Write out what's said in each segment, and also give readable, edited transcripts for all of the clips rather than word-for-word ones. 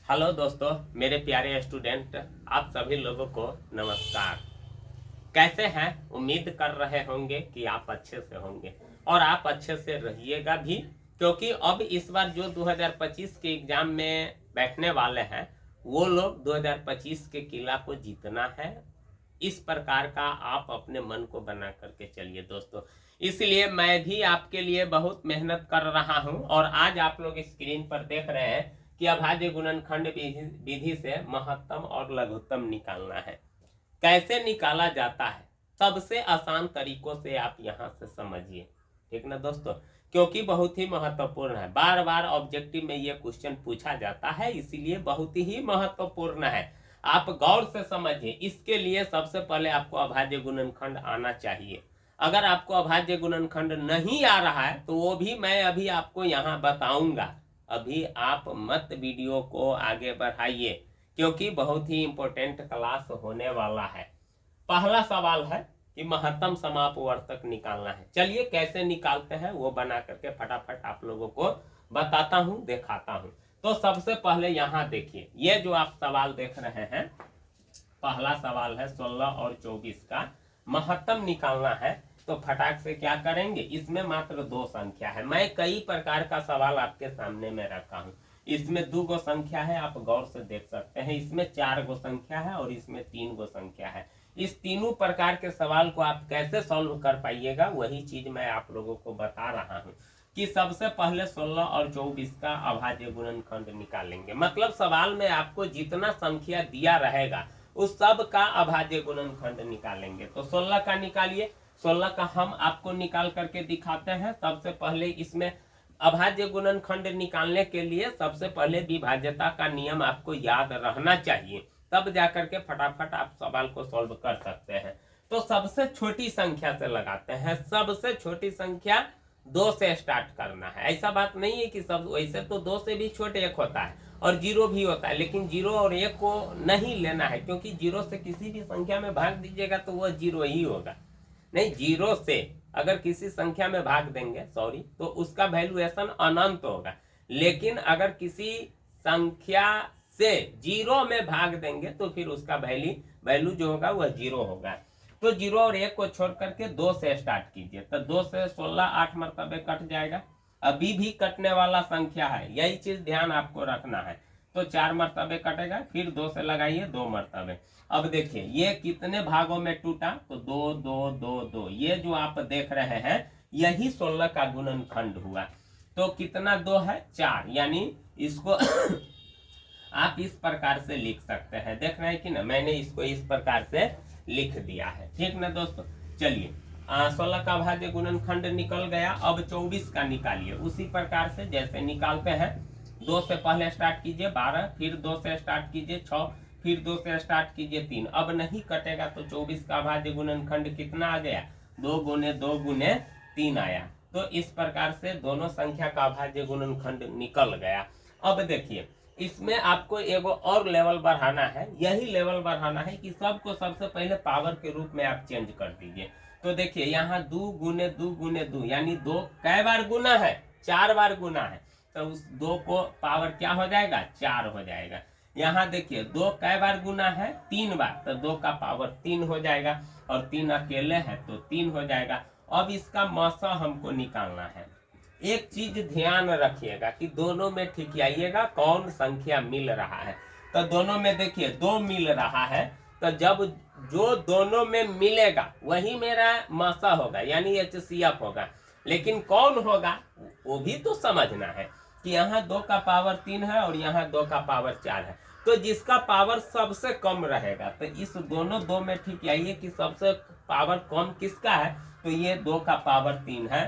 Hello दोस्तों, मेरे प्यारे स्टूडेंट, आप सभी लोगों को नमस्कार। कैसे हैं? उम्मीद कर रहे होंगे कि आप अच्छे से होंगे और आप अच्छे से रहिएगा भी, क्योंकि अब इस बार जो 2025 के एग्जाम में बैठने वाले हैं वो लोग 2025 के किला को जीतना है। इस प्रकार का आप अपने मन को बना करके चलिए दोस्तों। इसलिए मैं भी आपके लिए बहुत मेहनत कर रहा हूं और आज आप लोग स्क्रीन पर देख रहे हैं कि अभाज्य गुणनखंड विधि से महत्तम और लघुत्तम निकालना है। कैसे निकाला जाता है सबसे आसान तरीकों से आप यहां से समझिए, ठीक ना दोस्तों, क्योंकि बहुत ही महत्वपूर्ण है। बार बार ऑब्जेक्टिव में ये क्वेश्चन पूछा जाता है, इसीलिए बहुत ही महत्वपूर्ण है। आप गौर से समझिए। इसके लिए सबसे पहले आपको अभाज्य गुणनखंड आना चाहिए। अगर आपको अभाज्य गुणनखंड नहीं आ रहा है तो वो भी मैं अभी आपको यहाँ बताऊंगा। अभी आप मत वीडियो को आगे बढ़ाइए, क्योंकि बहुत ही इंपॉर्टेंट क्लास होने वाला है। पहला सवाल है कि महत्तम समापवर्तक निकालना है। चलिए कैसे निकालते हैं वो बना करके फटाफट आप लोगों को बताता हूं, दिखाता हूं। तो सबसे पहले यहाँ देखिए, ये जो आप सवाल देख रहे हैं, पहला सवाल है 16 और 24 का महत्तम निकालना है। तो फटाक से क्या करेंगे, इसमें मात्र दो संख्या है। मैं कई प्रकार का सवाल आपके सामने में रखा हूं। इसमें दो गो संख्या है, आप गौर से देख सकते हैं। इसमें 4 गो संख्या है और इसमें 3 गो संख्या है। इस तीनों प्रकार के सवाल को आप कैसे सॉल्व कर पाइएगा, वही चीज मैं आप लोगों को बता रहा हूं कि सबसे पहले 16 और 24 का अभाज्य गुणनखंड निकालेंगे। मतलब सवाल में आपको जितना संख्या दिया रहेगा उस सब का अभाज्य गुणनखंड निकालेंगे। तो 16 का निकालिए। 16 का हम आपको निकाल करके दिखाते हैं। सबसे पहले इसमें अभाज्य गुणनखंड निकालने के लिए सबसे पहले विभाज्यता का नियम आपको याद रहना चाहिए, तब जाकर के फटाफट आप सवाल को सॉल्व कर सकते हैं। तो सबसे छोटी संख्या से लगाते हैं। सबसे छोटी संख्या 2 से स्टार्ट करना है। ऐसा बात नहीं है कि सब, वैसे तो 2 से भी छोटे 1 होता है और 0 भी होता है, लेकिन 0 और 1 को नहीं लेना है, क्योंकि 0 से किसी भी संख्या में भाग दीजिएगा तो वह 0 ही होगा। नहीं, 0 से अगर किसी संख्या में भाग देंगे, सॉरी, तो उसका वैल्यूएशन अनंत होगा। लेकिन अगर किसी संख्या से 0 में भाग देंगे तो फिर उसका वैल्यू जो होगा वह 0 होगा। तो 0 और 1 को छोड़ करके 2 से स्टार्ट कीजिए। तो 2 से 16 8 मरतबे कट जाएगा। अभी भी कटने वाला संख्या है, यही चीज ध्यान आपको रखना है। तो 4 मरतबे कटेगा, फिर 2 से लगाइए 2 मरतबे। अब देखिए ये कितने भागों में टूटा, तो 2 2 2 2। ये जो आप देख रहे हैं यही 16 का गुणनखंड हुआ। तो कितना 2 है, 4, यानी इसको आप इस प्रकार से लिख सकते हैं। देख रहे हैं कि ना, मैंने इसको इस प्रकार से लिख दिया है, ठीक ना दोस्तों। चलिए 16 का अभाज्य गुणनखंड निकल गया। अब 24 का निकालिए उसी प्रकार से जैसे निकालते हैं। 2 से पहले स्टार्ट कीजिए 12, फिर 2 से स्टार्ट कीजिए 6, फिर 2 से स्टार्ट कीजिए 3। अब नहीं कटेगा तो 24 का अभाज्य गुणनखंड कितना आ गया, 2 गुने 2 गुने 3 आया। तो इस प्रकार से दोनों संख्या का अभाज्य गुणनखंड निकल गया। अब देखिए इसमें आपको एगो और लेवल बढ़ाना है। यही लेवल बढ़ाना है कि सबको सबसे पहले पावर के रूप में आप चेंज कर दीजिए। तो देखिए यहाँ 2 गुने 2 गुने 2, यानी 2 कै बार गुना है, 4 बार गुना है। तो उस 2 को पावर क्या हो जाएगा, 4 हो जाएगा। यहाँ देखिए 2 कै बार गुना है, 3 बार, तो 2 का पावर 3 हो जाएगा। और 3 अकेले है तो 3 हो जाएगा। अब इसका मसा हमको निकालना है। एक चीज ध्यान रखिएगा कि दोनों में ठिकियाइएगा कौन संख्या मिल रहा है। तो दोनों में देखिए 2 मिल रहा है, तो जब जो दोनों में मिलेगा वही मेरा मसा होगा, यानी HCF होगा। लेकिन कौन होगा वो भी तो समझना है कि यहाँ 2 का पावर 3 है और यहाँ 2 का पावर 4 है। तो जिसका पावर सबसे कम रहेगा, तो इस दोनों 2 में ठिकियाइए कि सबसे पावर कम किसका है। तो ये 2 का पावर 3 है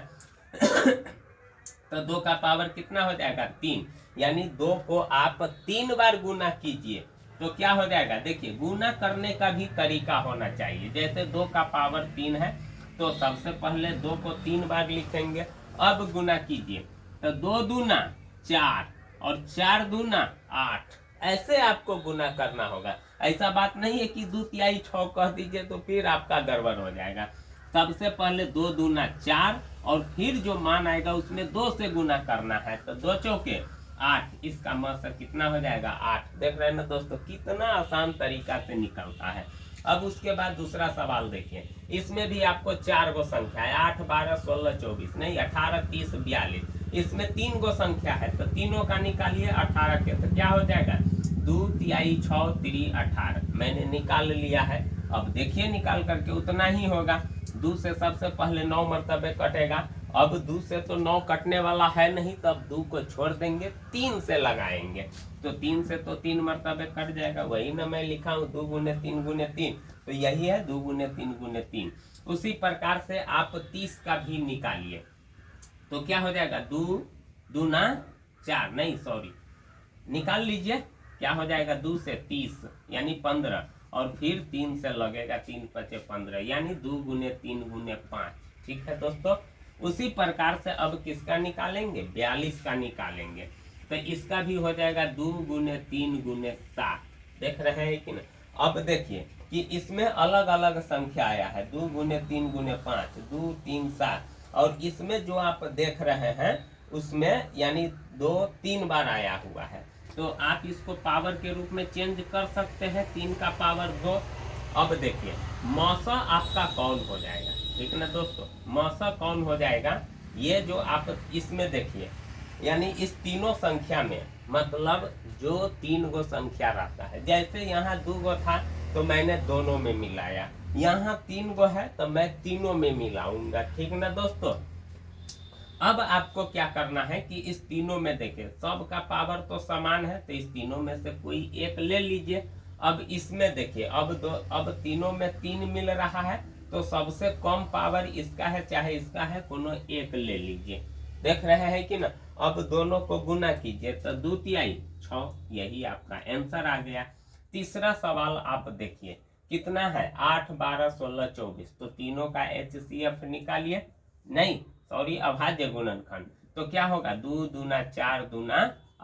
तो 2 का पावर कितना हो जाएगा, 3, यानी 2 को आप 3 बार गुना कीजिए तो क्या हो जाएगा। देखिए गुना करने का भी तरीका होना चाहिए। जैसे 2 का पावर 3 है तो सबसे पहले 2 को 3 बार लिखेंगे। अब गुना कीजिए तो 2 दूना 4 और 4 दूना 8, ऐसे आपको गुना करना होगा। ऐसा बात नहीं है कि 2 तिहाई 6 कह दीजिए तो फिर आपका गड़बड़ हो जाएगा। सबसे पहले 2 दूना 4 और फिर जो मान आएगा उसमें 2 से गुना करना है। तो 2 चौके 8, इसका मतलब कितना हो जाएगा 8। देख रहे हैं ना दोस्तों, कितना आसान तरीका से निकलता है। अब उसके बाद दूसरा सवाल देखिए, इसमें भी आपको 4 गो संख्या है, 8, 12, 16, 24 नहीं 18, 30, 42। इसमें 3 गो संख्या है तो तीनों का निकालिए 18 के, तो क्या हो जाएगा 2 तिहाई 6 3 18। मैंने निकाल लिया है। अब देखिए निकाल करके उतना ही होगा। 2 से सबसे पहले 9 मरतबे कटेगा। अब 2 से तो 9 कटने वाला है नहीं, तब 2 को छोड़ देंगे, 3 से लगाएंगे तो 3 से तो 3 मरतबे कट जाएगा। वही ना मैं लिखा हूँ 2 गुने 3 गुने 3, तो यही है 2 गुने 3 गुने 3। उसी प्रकार से आप 30 का भी निकालिए तो क्या हो जाएगा 2 दूना 4 नहीं सॉरी निकाल लीजिए, क्या हो जाएगा 2 से 30 यानी 15, और फिर 3 से लगेगा 3 पचे 15 यानी 2 गुने 3 गुने 5। ठीक है दोस्तों, उसी प्रकार से अब किसका निकालेंगे 42 का निकालेंगे, तो इसका भी हो जाएगा 2 गुने 3 गुने 7। देख रहे हैं कि ना। अब देखिए कि इसमें अलग अलग संख्या आया है 2 गुने 3 गुने 5, 2 3 7, और इसमें जो आप देख रहे हैं उसमें यानी 2 3 बार आया हुआ है, तो आप इसको पावर के रूप में चेंज कर सकते हैं, 3 का पावर 2। अब देखिए मौसा आपका कौन हो जाएगा, ठीक ना दोस्तों, मौसा कौन हो जाएगा, ये जो आप इसमें देखिए यानी इस तीनों संख्या में मतलब जो 3 गो संख्या रहता है, जैसे यहाँ 2 गो था तो मैंने दोनों में मिलाया, यहाँ 3 गो है तो मैं तीनों में मिलाऊंगा। ठीक ना दोस्तों। अब आपको क्या करना है कि इस तीनों में देखिए सबका पावर तो समान है, तो इस तीनों में से कोई एक ले लीजिए। अब इसमें देखिए अब तीनों में 3 मिल रहा है, तो सबसे कम पावर इसका है चाहे इसका है, कोनो एक ले लीजिए। देख रहे हैं कि ना। अब दोनों को गुना कीजिए तो 2 तिहाई 6, यही आपका आंसर आ गया। तीसरा सवाल आप देखिए कितना है 8 12 16 24, तो तीनों का HCF निकालिए, नहीं सॉरी अभाज्य गुणनखंड, तो क्या होगा 2 दूना 4 दूना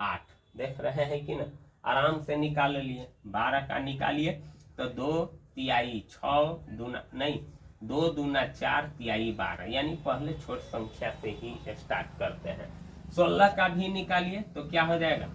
8। देख रहे हैं कि ना, आराम से निकाल लिए। 12 का निकालिए तो 2 तिहाई 6 दूना नहीं 2 दूना 4 तिहाई 12, यानी पहले छोट संख्या से ही स्टार्ट करते हैं। 16 का भी निकालिए तो क्या हो जाएगा,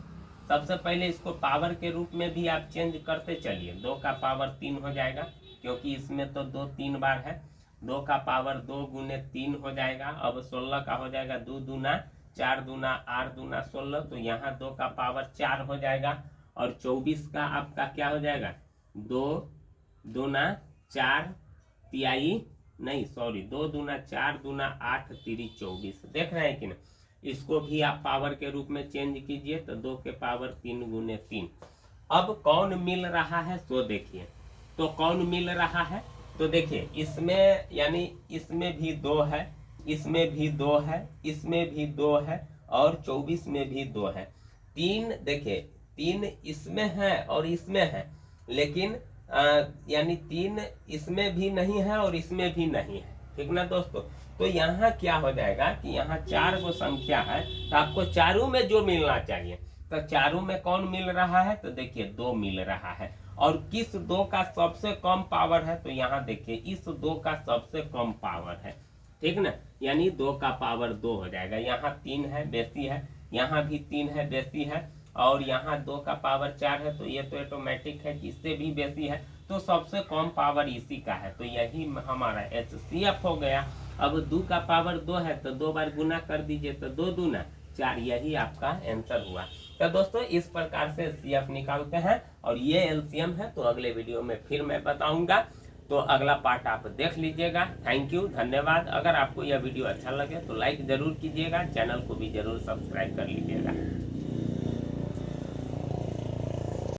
सबसे पहले इसको पावर के रूप में भी आप चेंज करते चलिए, 2 का पावर 3 हो जाएगा, क्योंकि इसमें तो 2 3 बार है, 2 का पावर 2 गुने 3 हो जाएगा। अब 16 का हो जाएगा 2 दूना 4 दूना 8 दूना 16, तो यहाँ 2 का पावर 4 हो जाएगा। और 24 का आपका क्या हो जाएगा 2 दूना 4 तिहाई नहीं सॉरी 2 दूना 4 दूना 8 तिरी 24। देख रहे हैं कि ना, इसको भी आप पावर के रूप में चेंज कीजिए तो 2 के पावर 3 गुने 3। अब कौन मिल रहा है सो देखिए, तो कौन मिल रहा है तो देखिए इसमें यानी इसमें भी 2 है, इसमें भी 2 है, इसमें भी 2 है, और 24 में भी 2 है। 3 देखिए 3 इसमें है और इसमें है, लेकिन यानी 3 इसमें भी नहीं है और इसमें भी नहीं है। ठीक ना दोस्तों। तो यहाँ क्या हो जाएगा कि यहाँ 4 गो संख्या है, तो आपको चारों में जो मिलना चाहिए, तो चारों में कौन मिल रहा है तो देखिए 2 मिल रहा है। और किस 2 का सबसे कम पावर है तो यहाँ देखिए इस 2 का सबसे कम पावर है। ठीक ना, यानी 2 का पावर 2 हो जाएगा। यहाँ 3 है बेसी है, यहाँ भी 3 है बेसी है, और यहाँ 2 का पावर 4 है, तो ये तो ऑटोमेटिक है कि इससे भी बेसी है, तो सबसे कम पावर इसी का है, तो यही हमारा HCF हो गया। अब 2 का पावर 2 है तो 2 बार गुना कर दीजिए तो 2 दूना 4, यही आपका आंसर हुआ। तो दोस्तों इस प्रकार से CF निकालते हैं, और ये LCM है, तो अगले वीडियो में फिर मैं बताऊंगा, तो अगला पार्ट आप देख लीजिएगा। थैंक यू, धन्यवाद। अगर आपको यह वीडियो अच्छा लगे तो लाइक जरूर कीजिएगा, चैनल को भी जरूर सब्सक्राइब कर लीजिएगा।